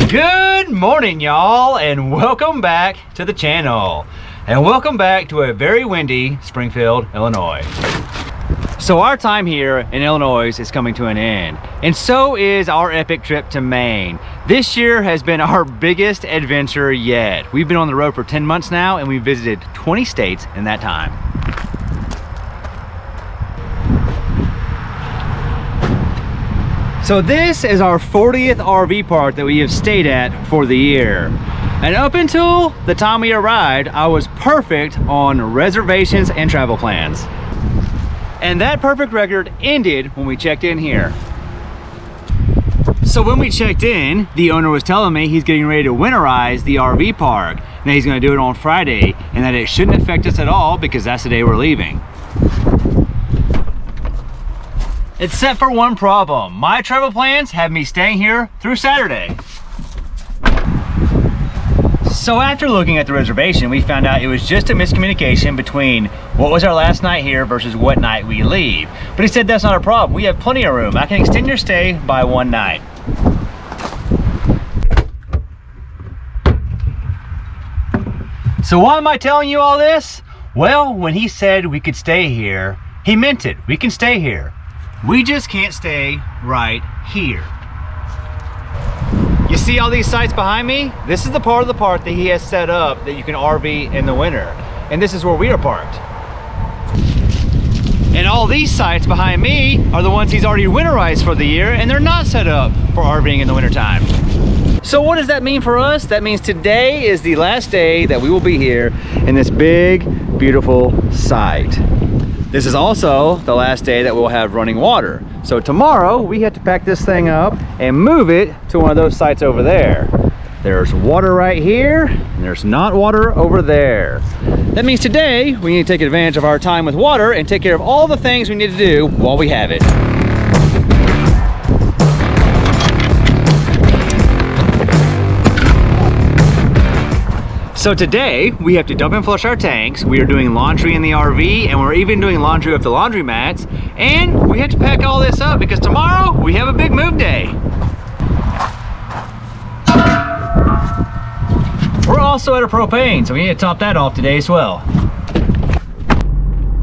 Good morning, y'all, and welcome back to the channel. And welcome back to a very windy Springfield, Illinois. So our time here in Illinois is coming to an end, and so is our epic trip to Maine. This year has been our biggest adventure yet. We've been on the road for 10 months now, and we visited 20 states in that time. So this is our 40th RV park that we have stayed at for the year. And up until the time we arrived, I was perfect on reservations and travel plans. And that perfect record ended when we checked in here. So when we checked in, the owner was telling me he's getting ready to winterize the RV park. Now he's gonna do it on Friday, and that it shouldn't affect us at all because that's the day we're leaving. Except for one problem. My travel plans have me staying here through Saturday. So after looking at the reservation, we found out it was just a miscommunication between what was our last night here versus what night we leave. But he said that's not a problem. We have plenty of room. I can extend your stay by one night. So why am I telling you all this? Well, when he said we could stay here, he meant it. We can stay here. We just can't stay right here. You see all these sites behind me? This is the part of the park that he has set up that you can RV in the winter. And this is where we are parked. And all these sites behind me are the ones he's already winterized for the year, and they're not set up for RVing in the wintertime. So what does that mean for us? That means today is the last day that we will be here in this big, beautiful site. This is also the last day that we'll have running water. So tomorrow we have to pack this thing up and move it to one of those sites over there. There's water right here, and there's not water over there. That means today we need to take advantage of our time with water and take care of all the things we need to do while we have it. So today, we have to dump and flush our tanks. We are doing laundry in the RV, and we're even doing laundry with the laundry mats. And we have to pack all this up because tomorrow we have a big move day. We're also out of propane, so we need to top that off today as well.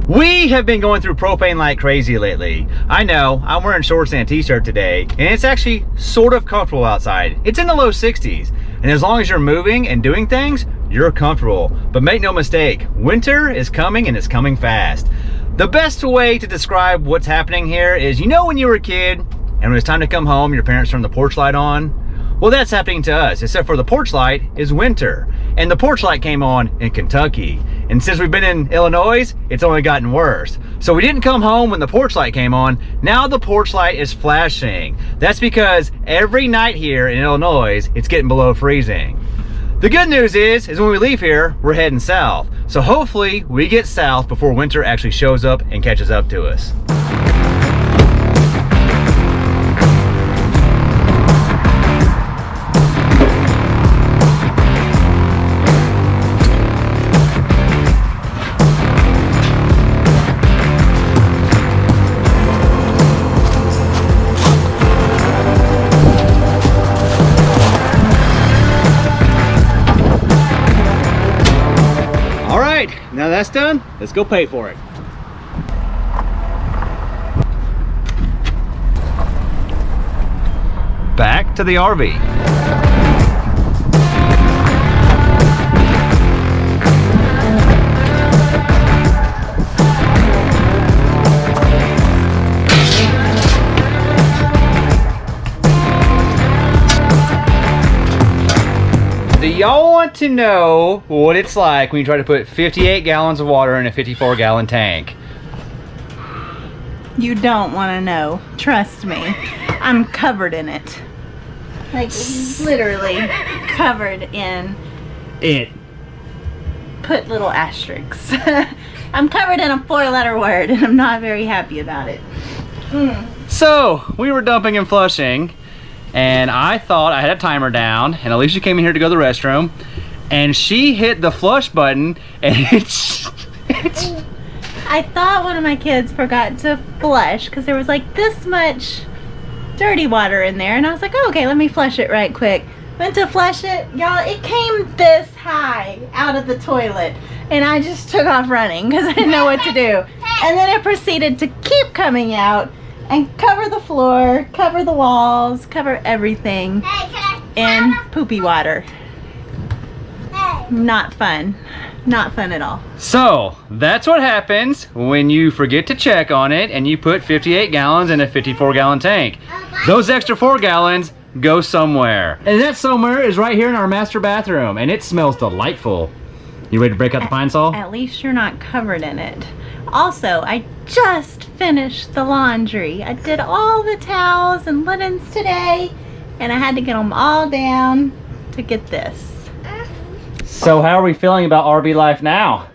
We have been going through propane like crazy lately. I know, I'm wearing shorts and a t-shirt today, and it's actually sort of comfortable outside. It's in the low 60s, and as long as you're moving and doing things, you're comfortable. But make no mistake, winter is coming, and it's coming fast. The best way to describe what's happening here is, you know when you were a kid, and when it's time to come home, your parents turn the porch light on? Well, that's happening to us, except for the porch light is winter. And the porch light came on in Kentucky. And since we've been in Illinois, it's only gotten worse. So we didn't come home when the porch light came on. Now the porch light is flashing. That's because every night here in Illinois, it's getting below freezing. The good news is when we leave here, we're heading south. So hopefully we get south before winter actually shows up and catches up to us. Now that's done, let's go pay for it. Back to the RV. Do y'all want to know what it's like when you try to put 58 gallons of water in a 54-gallon tank? You don't want to know. Trust me. I'm covered in it. Like, literally covered in it. Put little asterisks. I'm covered in a 4-letter word, and I'm not very happy about it. So, we were dumping and flushing, and I thought I had a timer down, and Alecia came in here to go to the restroom, and she hit the flush button, and it's I thought one of my kids forgot to flush because there was like this much dirty water in there, and I was like, oh, okay, let me flush it right quick. Went to flush it, y'all, it came this high out of the toilet, and I just took off running because I didn't know what to do. And then it proceeded to keep coming out and cover the floor, cover the walls, cover everything in poopy water. Not fun. Not fun at all. So that's what happens when you forget to check on it and you put 58 gallons in a 54-gallon tank. Those extra 4 gallons go somewhere. And that somewhere is right here in our master bathroom, and it smells delightful. You ready to break out the pine saw? At least you're not covered in it. Also, I just finished the laundry. I did all the towels and linens today, and I had to get them all down to get this. So how are we feeling about RV life now?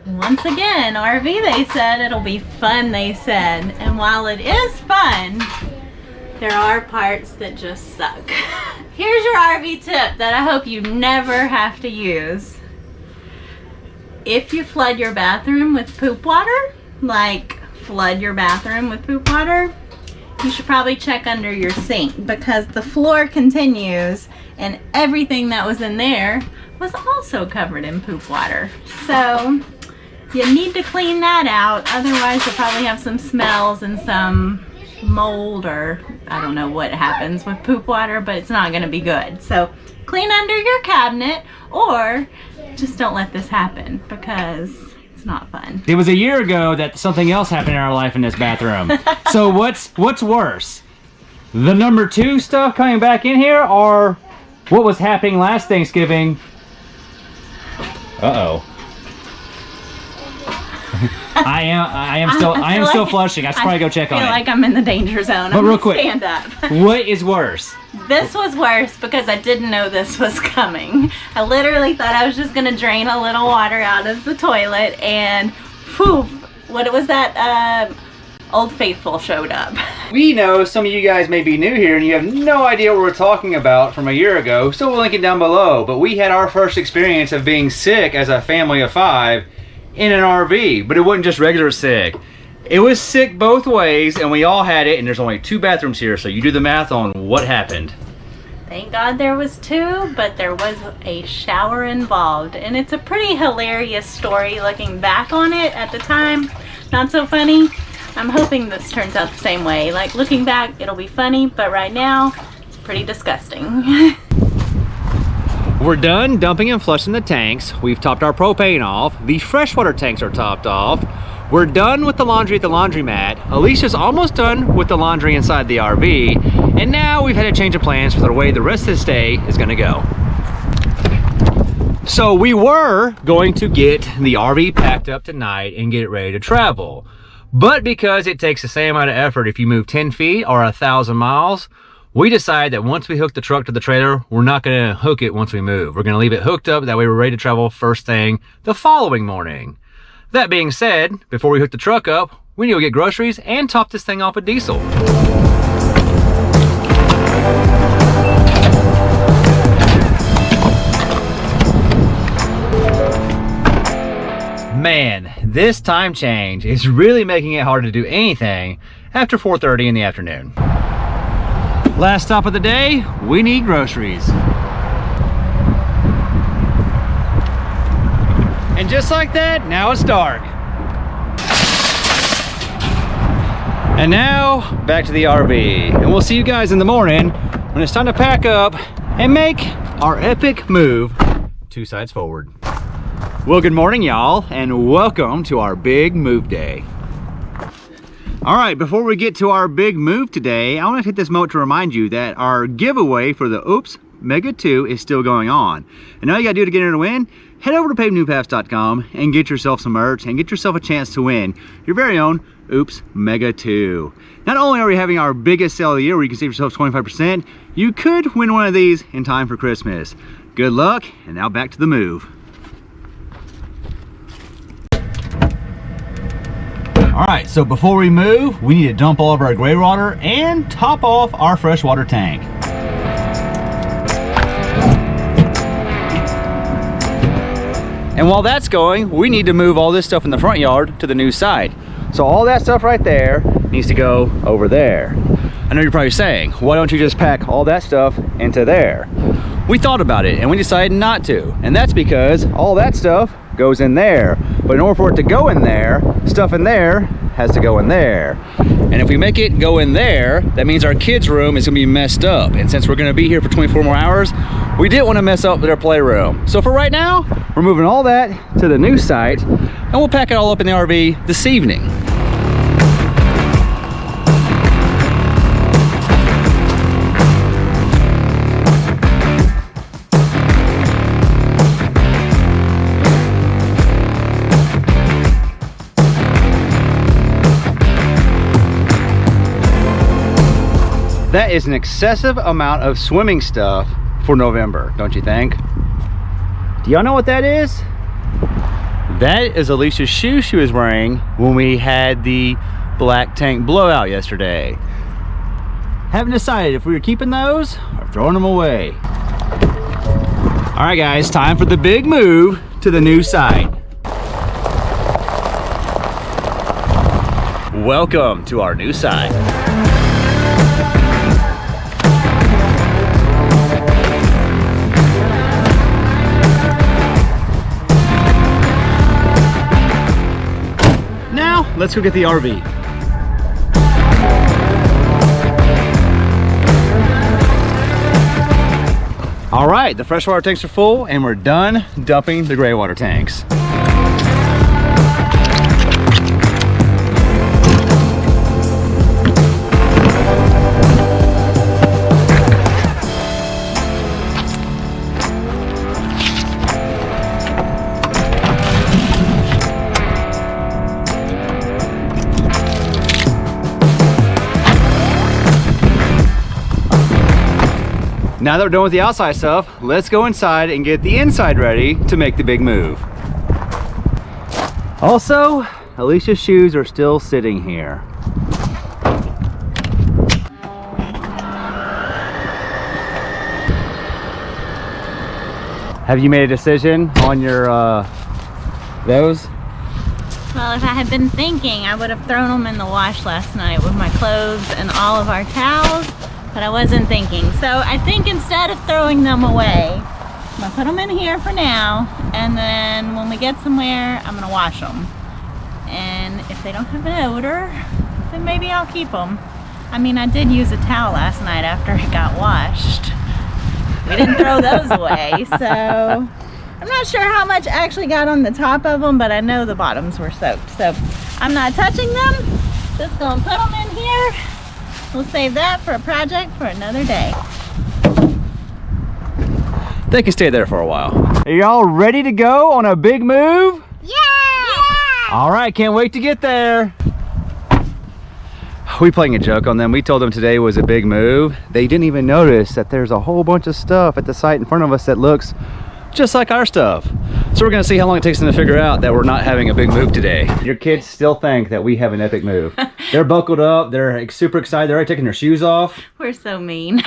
Once again, RV, they said it'll be fun, they said. And while it is fun, there are parts that just suck. Here's your RV tip that I hope you never have to use. If you flood your bathroom with poop water, like flood your bathroom with poop water, you should probably check under your sink, because the floor continues and everything that was in there was also covered in poop water. So you need to clean that out, otherwise you'll probably have some smells and some mold, or I don't know what happens with poop water, but it's not going to be good. So clean under your cabinet, or just don't let this happen, because it's not fun. It was a year ago that something else happened in our life in this bathroom. So what's worse? The number 2 stuff coming back in here, or what was happening last Thanksgiving? Uh-oh. I am still flushing. I should probably go check on it. I feel like I'm in the danger zone. But real quick, stand up. What is worse? This was worse because I didn't know this was coming. I literally thought I was just gonna drain a little water out of the toilet, and poof, what was that? Old Faithful showed up. We know some of you guys may be new here and you have no idea what we're talking about from a year ago, so we'll link it down below. But we had our first experience of being sick as a family of 5 in an RV, but it wasn't just regular sick. It was sick both ways, and we all had it, and there's only 2 bathrooms here, so you do the math on what happened. Thank God there was 2, but there was a shower involved, and it's a pretty hilarious story looking back on it. At the time, not so funny. I'm hoping this turns out the same way. Like, looking back, it'll be funny, but right now, it's pretty disgusting. We're done dumping and flushing the tanks. We've topped our propane off. The freshwater tanks are topped off. We're done with the laundry at the laundromat. Alicia's almost done with the laundry inside the RV. And now we've had a change of plans for the way the rest of this day is gonna go. So we were going to get the RV packed up tonight and get it ready to travel. But because it takes the same amount of effort if you move 10 feet or 1,000 miles, we decided that once we hook the truck to the trailer, we're not gonna hook it once we move. We're gonna leave it hooked up, that way we're ready to travel first thing the following morning. That being said, before we hook the truck up, we need to go get groceries and top this thing off with diesel. Man, this time change is really making it hard to do anything after 4:30 in the afternoon. Last stop of the day, we need groceries. And just like that, now it's dark. And now, back to the RV. And we'll see you guys in the morning when it's time to pack up and make our epic move 2 sides forward. Well, good morning, y'all, and welcome to our big move day. All right, before we get to our big move today, I want to take this moment to remind you that our giveaway for the Oops Mega 2 is still going on. And all you gotta do to get in to win, head over to pavenewpaths.com and get yourself some merch and get yourself a chance to win your very own Oops Mega 2. Not only are we having our biggest sale of the year where you can save yourself 25%, you could win one of these in time for Christmas. Good luck, and now back to the move. All right, so before we move, we need to dump all of our gray water and top off our freshwater tank. And while that's going, we need to move all this stuff in the front yard to the new side. So all that stuff right there needs to go over there. I know you're probably saying, why don't you just pack all that stuff into there? We thought about it and we decided not to. And that's because all that stuff goes in there. But in order for it to go in there, stuff in there has to go in there. And if we make it go in there, that means our kids' room is gonna be messed up. And since we're gonna be here for 24 more hours, we didn't wanna mess up their playroom. So for right now, we're moving all that to the new site and we'll pack it all up in the RV this evening. That is an excessive amount of swimming stuff for November, don't you think? Do y'all know what that is? That is Alicia's shoes she was wearing when we had the black tank blowout yesterday. Haven't decided if we were keeping those or throwing them away. All right guys, time for the big move to the new site. Welcome to our new site. Let's go get the RV. All right, the freshwater tanks are full and we're done dumping the gray water tanks. Now that we're done with the outside stuff, let's go inside and get the inside ready to make the big move. Also, Alicia's shoes are still sitting here. Have you made a decision on your those? Well, if I had been thinking, I would have thrown them in the wash last night with my clothes and all of our towels. But I wasn't thinking. So I think instead of throwing them away, I'm gonna put them in here for now, and then when we get somewhere, I'm gonna wash them. And if they don't have an odor, then maybe I'll keep them. I mean, I did use a towel last night after it got washed. We didn't throw those away, so I'm not sure how much actually got on the top of them, but I know the bottoms were soaked. So I'm not touching them, just gonna put them in here. We'll save that for a project for another day. They can stay there for a while. Are y'all ready to go on a big move? Yeah! All right, can't wait to get there. We playing a joke on them. We told them today was a big move. They didn't even notice that there's a whole bunch of stuff at the site in front of us that looks just like our stuff. So we're gonna see how long it takes them to figure out that we're not having a big move today. Your kids still think that we have an epic move. They're buckled up, they're super excited, they're already taking their shoes off. We're so mean,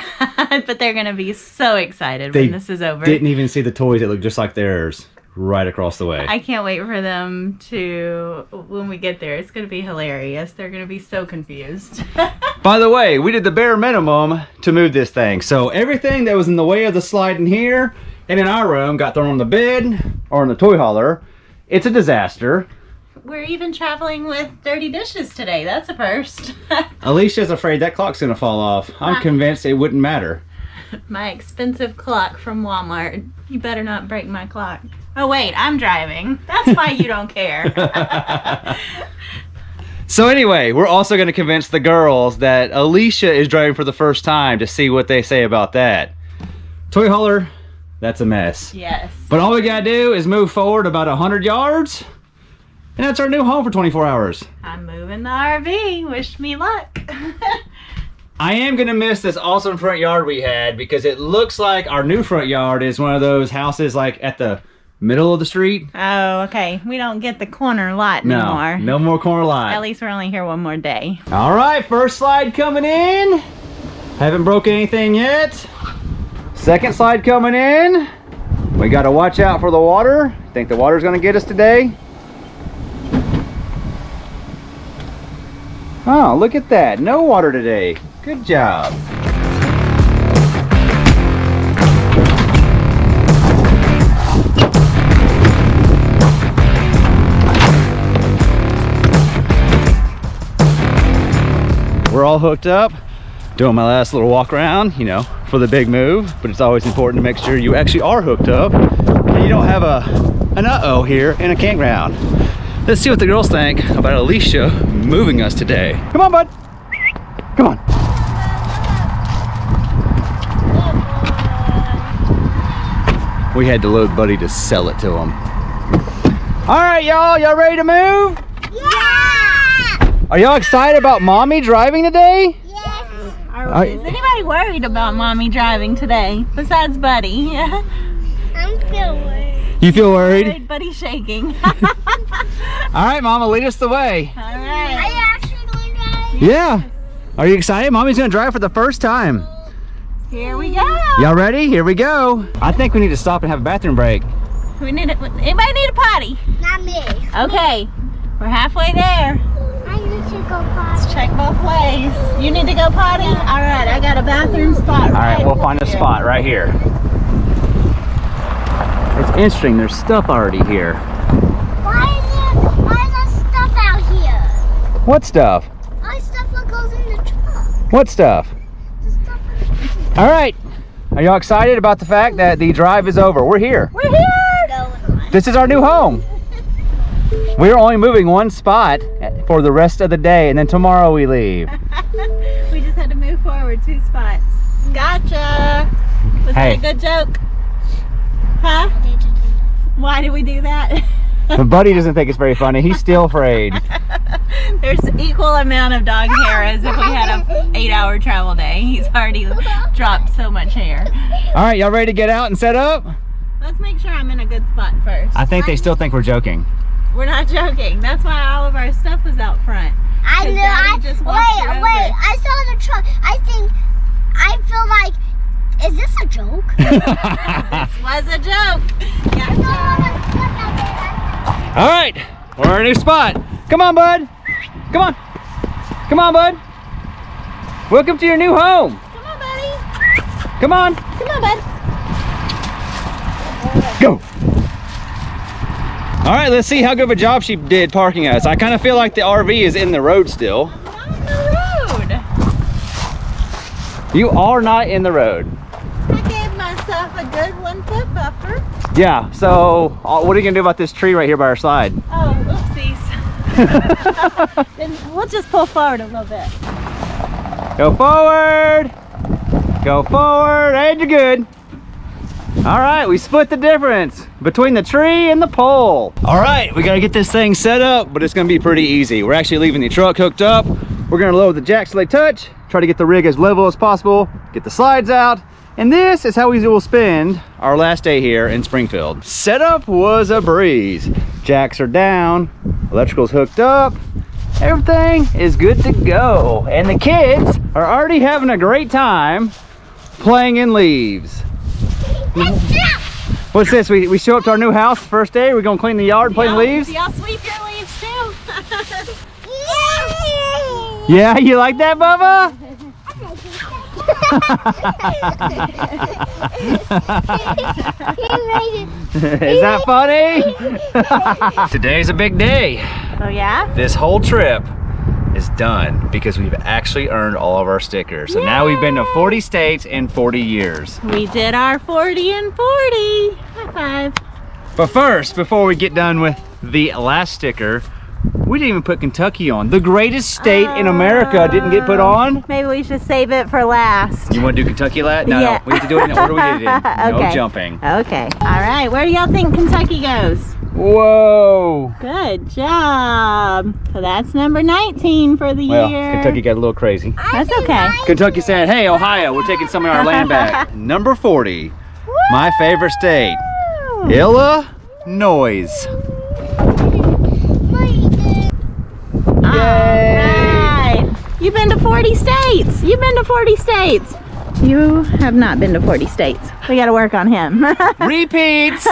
but they're gonna be so excited when this is over. Didn't even see the toys that look just like theirs right across the way. I can't wait for them to, when we get there, it's gonna be hilarious. They're gonna be so confused. By the way, we did the bare minimum to move this thing. So everything that was in the way of the slide in here and in our room got thrown on the bed or on the toy hauler. It's a disaster. We're even traveling with dirty dishes today. That's a first. Alicia's afraid that clock's gonna fall off. I'm convinced it wouldn't matter. My expensive clock from Walmart. You better not break my clock. Oh wait, I'm driving. That's why you don't care. So anyway, we're also gonna convince the girls that Alecia is driving for the first time to see what they say about that. Toy hauler, that's a mess. Yes. But all we gotta do is move forward about 100 yards, and that's our new home for 24 hours. I'm moving the RV. Wish me luck. I am gonna miss this awesome front yard we had because it looks like our new front yard is one of those houses like at the middle of the street. Oh, okay. We don't get the corner lot anymore. No more corner lot. At least we're only here one more day. All right, first slide coming in. Haven't broken anything yet. Second slide coming in. We gotta watch out for the water. Think the water's gonna get us today? Oh, look at that. No water today. Good job. We're all hooked up, doing my last little walk around, you know, for the big move, but it's always important to make sure you actually are hooked up and you don't have an uh-oh here in a campground. Let's see what the girls think about Alecia moving us today. Come on, bud. Come on. We had to load Buddy to sell it to him. All right, y'all ready to move? Are y'all excited about Mommy driving today? Yes. Is anybody worried about Mommy driving today besides Buddy? I'm feel worried. You feel worried? Buddy's shaking. All right, Mama, lead us the way. All Are right. you actually going to drive? Yeah. Are you excited? Mommy's gonna drive for the first time. Here we go. Y'all ready? Here we go. I think we need to stop and have a bathroom break. We need it. Anybody need a potty? Not me. Okay. We're halfway there. I need to go potty. Let's check both ways. You need to go potty? All right, I got a bathroom spot All right, we'll find a here. spot right here. It's interesting, there's stuff already here. Why is there stuff out here? What stuff? All stuff that goes in the truck. What stuff? The stuff in the truck. All right. Are y'all excited about the fact that the drive is over? We're here. We're here. No, This is our new home. We're only moving one spot for the rest of the day, and then tomorrow we leave. We just had to move forward 2 spots. Gotcha. Was Hey. that a good joke? Huh? Why did we do that? But Buddy doesn't think it's very funny. He's still afraid. There's equal amount of dog hair as if we had a 8-hour travel day. He's already dropped so much hair. All right, y'all ready to get out and set up? Let's make sure I'm in a good spot first. I think they still think we're joking. We're not joking. That's why all of our stuff was out front. I 'Cause know. Daddy just walked it over. Wait. I saw the truck. I feel like, is this a joke? This was a joke. Gotcha. All right, we're in a new spot. Come on, bud. Come on. Come on, bud. Welcome to your new home. Come on, buddy. Come on. Come on, bud. Go. All right, let's see how good of a job she did parking us. I kind of feel like the RV is in the road still. I'm on the road. You are not in the road. I gave myself a good 1-foot buffer. Yeah, so what are you gonna do about this tree right here by our side? Oh, oopsies. Then we'll just pull forward a little bit. Go forward. Go forward, and you're good. All right, we split the difference between the tree and the pole. All right, we gotta get this thing set up, but it's gonna be pretty easy. We're actually leaving the truck hooked up. We're gonna load the jacks till they touch, try to get the rig as level as possible, get the slides out, and this is how we will spend our last day here in Springfield. Setup was a breeze. Jacks are down, electrical's hooked up, everything is good to go. And the kids are already having a great time playing in leaves. What's this? We show up to our new house the first day. We're gonna clean the yard, play in leaves. Y'all sweep your leaves too. Yeah, you like that, Bubba? Is that funny? Today's a big day. Oh yeah? This whole trip is done because we've actually earned all of our stickers. So now we've been to 40 states in 40 years. We did our 40 and 40. High five. But first, before we get done with the last sticker, we didn't even put Kentucky on. The greatest state in America didn't get put on. Maybe we should save it for last. You want to do Kentucky last? No, Yeah. no, we have to do it in the order we did it in. No Okay. jumping. Okay. All right. Where do y'all think Kentucky goes? Whoa. Good job. So that's number 19 for the Well, year. Kentucky got a little crazy. That's okay. Kentucky said, hey, Ohio, we're taking some of our land back. Number 40, my favorite state, Illinois. All right. You've been to 40 states. You've been to 40 states. You have not been to 40 states. We got to work on him. Repeats.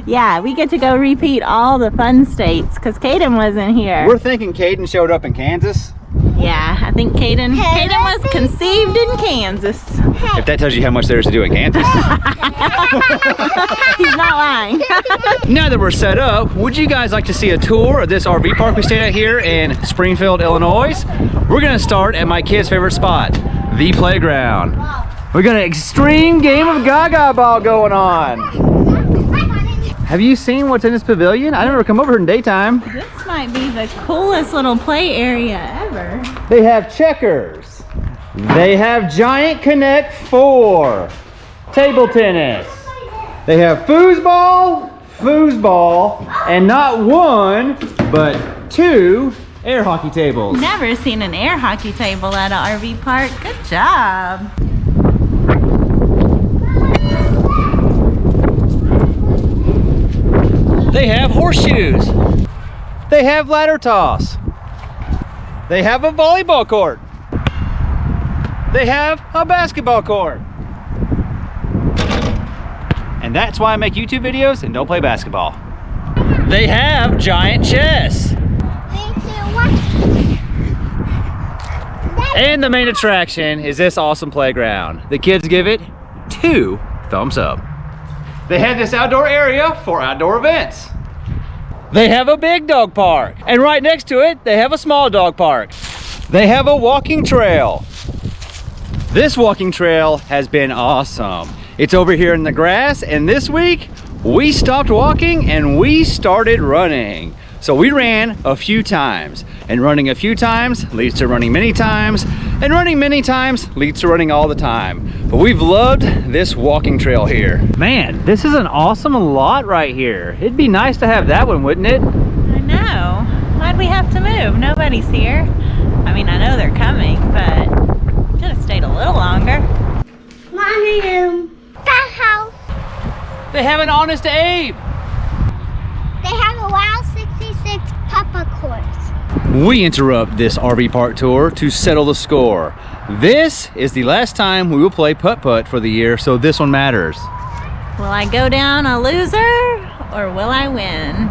Yeah, we get to go repeat all the fun states because Caden wasn't here. We're thinking Caden showed up in Kansas. Yeah, I think Caden was conceived in Kansas. If that tells you how much there is to do in Kansas. He's not lying. Now that we're set up, would you guys like to see a tour of this RV park we stayed at here in Springfield, Illinois? We're gonna start at my kid's favorite spot, the playground. We got an extreme game of Gaga Ball going on. Have you seen what's in this pavilion? I never come over here in daytime. This might be the coolest little play area ever. They have checkers. They have Giant Connect 4, table tennis. They have foosball, and not one, but 2 air hockey tables. Never seen an air hockey table at an RV park. Good job. They have horseshoes. They have ladder toss. They have a volleyball court. They have a basketball court. And that's why I make YouTube videos and don't play basketball. They have giant chess. And the main attraction is this awesome playground. The kids give it 2 thumbs up. They have this outdoor area for outdoor events. They have a big dog park. And right next to it, they have a small dog park. They have a walking trail. This walking trail has been awesome. It's over here in the grass, and this week, we stopped walking and we started running. So we ran a few times, and running a few times leads to running many times, and running many times leads to running all the time. But we've loved this walking trail here. Man, this is an awesome lot right here. It'd be nice to have that one, wouldn't it? I know. Why'd we have to move? Nobody's here. I mean, I know they're coming, but could have stayed a little longer. Mommy room. That house. They have an Honest Abe. They have a Wild 66 Papa course. We interrupt this RV park tour to settle the score. This is the last time we will play putt-putt for the year, so this one matters. Will I go down a loser or will I win?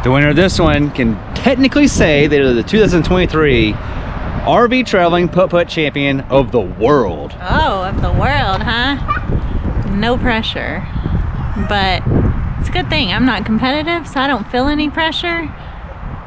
The winner of this one can technically say they are the 2023 RV traveling putt-putt champion of the world. Oh, of the world, huh? No pressure. But it's a good thing I'm not competitive, so I don't feel any pressure.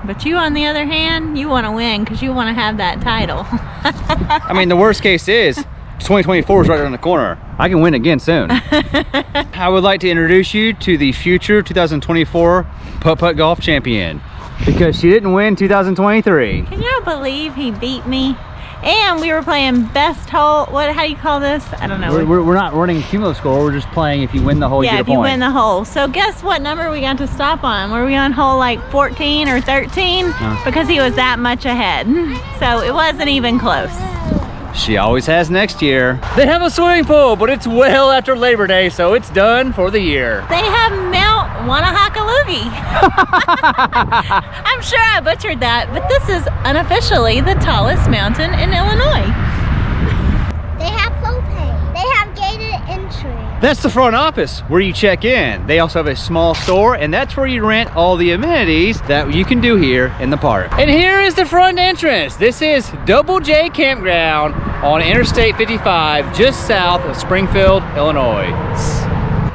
But you, on the other hand, you want to win because you want to have that title. I mean, the worst case is 2024 is right around the corner. I can win again soon. I would like to introduce you to the future 2024 putt-putt golf champion, because she didn't win 2023. Can you believe he beat me? And we were playing best hole. How do you call this? I don't know. We're not running a cumulative score. We're just playing if you win the hole, you get a point. Yeah, if you win the hole. So guess what number we got to stop on? Were we on hole like 14 or 13? Because he was that much ahead. So it wasn't even close. She always has next year. They have a swimming pool, but it's well after Labor Day, so it's done for the year. They have Mount Wanahakalugi. I'm sure I butchered that, but this is unofficially the tallest mountain in Illinois. They have propane. They have gated entry. That's the front office where you check in. They also have a small store, and that's where you rent all the amenities that you can do here in the park. And here is the front entrance. This is Double J Campground on Interstate 55, just south of Springfield, Illinois.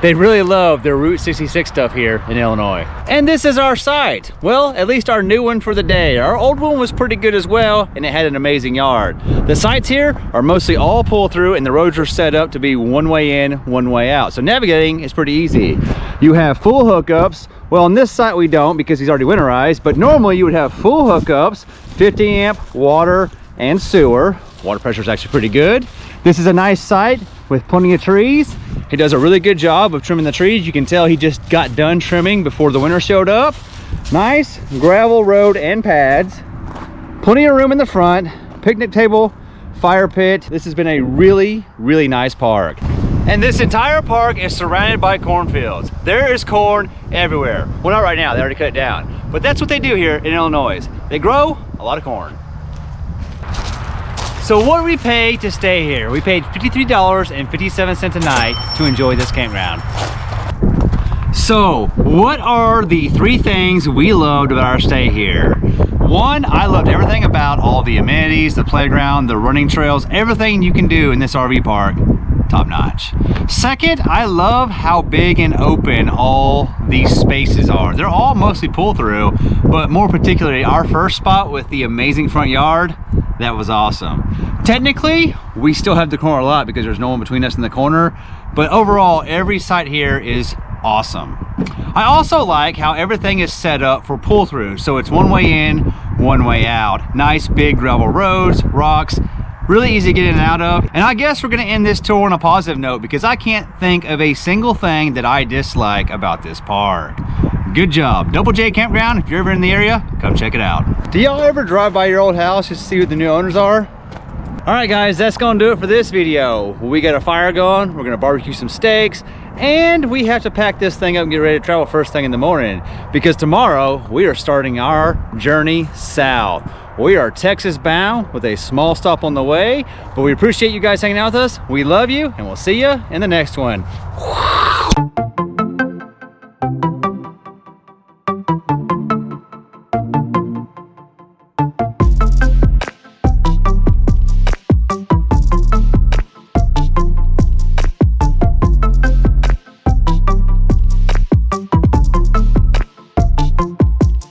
They really love their Route 66 stuff here in Illinois. And this is our site. Well, at least our new one for the day. Our old one was pretty good as well, and it had an amazing yard. The sites here are mostly all pull through, and the roads are set up to be one way in, one way out. So navigating is pretty easy. You have full hookups. Well, on this site we don't because he's already winterized, but normally you would have full hookups, 50 amp, water, and sewer. Water pressure is actually pretty good. This is a nice site with plenty of trees. He does a really good job of trimming the trees. You can tell he just got done trimming before the winter showed up. Nice gravel road and pads. Plenty of room in the front. Picnic table, fire pit. This has been a really, really nice park. And this entire park is surrounded by cornfields. There is corn everywhere. Well, not right now, they already cut it down. But that's what they do here in Illinois. They grow a lot of corn. So what do we pay to stay here? We paid $53.57 a night to enjoy this campground. So what are the 3 things we loved about our stay here? One, I loved everything about all the amenities, the playground, the running trails, everything you can do in this RV park, top notch. Second, I love how big and open all these spaces are. They're all mostly pull through, but more particularly our first spot with the amazing front yard, that was awesome. Technically, we still have the corner lot because there's no one between us and the corner, but overall, every site here is awesome. I also like how everything is set up for pull through, so it's one way in, one way out. Nice big gravel roads, rocks, really easy to get in and out of. And I guess we're gonna end this tour on a positive note because I can't think of a single thing that I dislike about this park. Good job. Double J Campground, if you're ever in the area, come check it out. Do y'all ever drive by your old house just to see who the new owners are? All right guys, that's gonna do it for this video. We got a fire going, we're gonna barbecue some steaks, and we have to pack this thing up and get ready to travel first thing in the morning because tomorrow we are starting our journey south. We are Texas bound with a small stop on the way, but we appreciate you guys hanging out with us. We love you, and we'll see you in the next one.